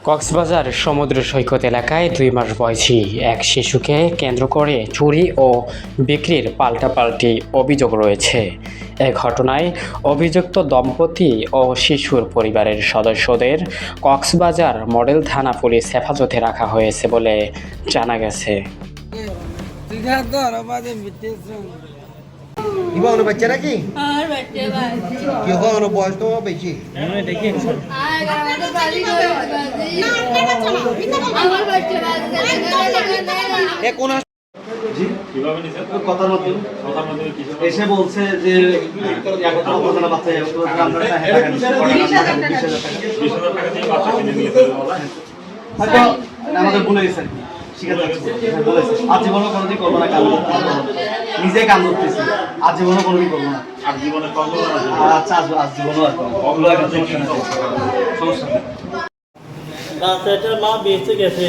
কক্সবাজার সমুদ্র সৈকত এলাকায় 2 মাস বয়সী এক শিশুকে কেন্দ্র করে চুরি ও বিক্রির পাল্টাপাল্টি অভিযোগ রয়েছে। এ ঘটনায় অভিযুক্ত দম্পতি ও শিশুর পরিবারের সদস্যদের কক্সবাজার মডেল থানা পুলিশ হেফাজতে রাখা হয়েছে বলে জানা গেছে। Iba baca lagi? Baca baca. Kira orang bos tu baca. আমার বাচ্চা বাচ্চা Eh kona জি কিভাবে নিছেন কথার মধ্যে কথার মধ্যে কিছু এসে বলছে যে একটা অপরজনা বাচ্চা আমরা টাকা দিচ্ছি 20,000 টাকা দিয়ে বাচ্চা কিনে নিয়ে চলে যাওয়া হয়তো আমাদের ভুলে গেছে শিখাতে বলেছে আজীবনও কোনোদিন করবো না কাজ নিজে কাজ করতেছি আজীবনও কোনোদিন করবো না আর জীবনে কখনো আচ্ছা আজীবনও আর সমস্যা নেই বাচ্চাটার মা বেঁচে গেছে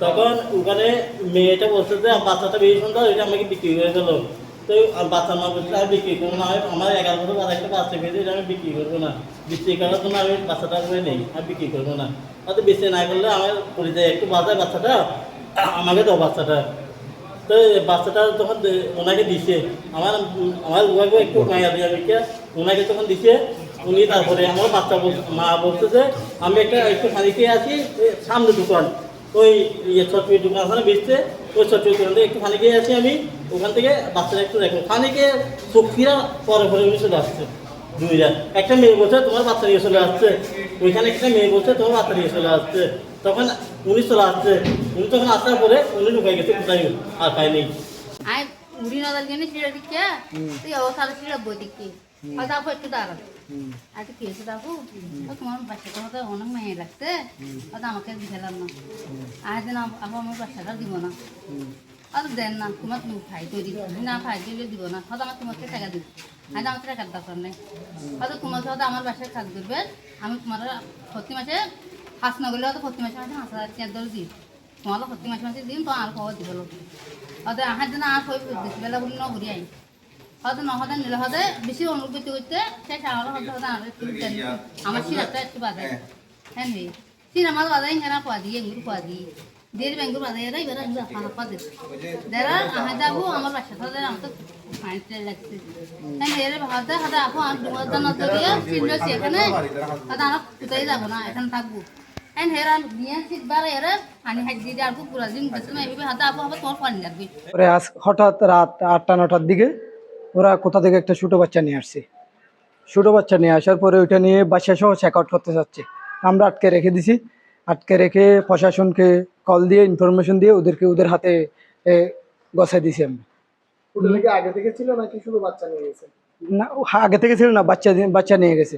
তখন ওখানে মেয়েটা বলছে যে বাচ্চাটা বেশি সুন্দর এটা আমাকে বিক্রি করে গেল তো বাচ্চার মা বলছে আর বিক্রি করবো না আমার 11 বছর বাচ্চা একটা বাচ্চা পেয়েছে এটা আমি বিক্রি করবো না বিক্রি করার জন্য আমি বাচ্চাটা করে নেই আমি বিক্রি করবো না হয়তো বেঁচে না করলে আমার পরিচয় একটু বাজায় বাচ্চাটা আমাকে দাও বাচ্চাটা তো বাচ্চাটা যখন ওনাকে দিছে আমার উয়াকে একটু মায়া দেওয়া বিকে ওনাকে যখন দিছে উনি তারপরে আমার বাচ্চা মা বলছে যে আমি একটু খালি খেয়ে আছি সামনে দোকান ওই ছটপির দোকান ওখানে বেচছে ওই ছটপির দোকান থেকে একটু খালি খেয়ে আছি আমি ওখান থেকে বাচ্চাটা একটু দেখো খালি খেয়ে চোখ ফিরা পরে উনি চলে আসছে দুইটা একটা মেয়ে বলছে তোমার বাচ্চা নিয়ে চলে আসছে ওইখানে একটা মেয়ে বলছে তোমার বাচ্চা নিয়ে চলে আসছে তখন উনি চলে আসছে উনি তখন আসার পরে উনি ঢুকাই গেছে কোথায় আর পাইনি আই উড়ি নজর গেলে সিঁড়া দিচ্ছে তুই অবসার সিঁড়া বই দিচ্ছি হয়তো আপু একটু দাঁড়ান আর কি খেয়েছে আপু তোমার বাচ্চাটা হয়তো অনেক মেয়ে লাগছে হয়তো আমাকে দিলাম না আর যেন আপু আমার বাচ্চাটা দিব না হয়তো দেন না তোমার ভাই তৈরি না ভাই দিলে দিব না হয়তো আমার তোমাকে টাকা দিব হয়তো আমার টাকার দরকার নেই হয়তো তোমাকে হয়তো আমার বাসায় কাজ করবে আমি তোমার প্রতি মাসে হাস না গেলে হয়তো প্রতি মাসে মাসে 5,000 টাকা ধরে দিই তোমার প্রতি মাসে মাসে দিন তো আর খবর দিব হয়তো আহার জন্য আর বেলা বলি ন ঘুরি আই হয়তো নহতে নিলে হতে বেশি অনুরোধ করতে করতে সেই সাগর হতে হতে আর একটু আমার সিরাপটা একটু বাজাই হ্যাঁ রে সিরা মাছ বাজাই হেনা খোয়া দিই এগুলো খোয়া দিই দিয়ে ব্যাঙ্গুর বাজাই এরা এবার খানা খোয়া দিই যারা আহার যাবো আমার বাসা তাদের আমার তো ফাইনটা লাগছে হ্যাঁ এর ভাবতে হয়তো আপু আর 2,000 নজর দিয়ে চিনলো সেখানে হয়তো আমরা কোথায় যাবো না এখানে থাকবো এন্ড হেরা নিয়ে সিটবার এরা পানি হাত দিয়ে আর পুরা দিন গেছে না এইভাবে হয়তো আপু আবার তোমার পানি লাগবে পরে আজ হঠাৎ রাত 8টা-9টার দিকে ওরা কোথা থেকে একটা ছোটো বাচ্চা নিয়ে আসছে। ছোটো বাচ্চা নিয়ে আসার পরে ওইটা নিয়ে বাচ্চা সহ চেক আউট করতে যাচ্ছে। আমরা আটকে রেখে দিছি। আটকে রেখে প্রশাসনকে কল দিয়ে ইনফরমেশন দিয়ে ওদেরকে ওদের হাতে গছাই দিছি আমরা। আগে থেকে ছিল নাকি শুধু বাচ্চা নিয়ে গেছে? না আগে থেকে ছিল না, বাচ্চা নিয়ে গেছে।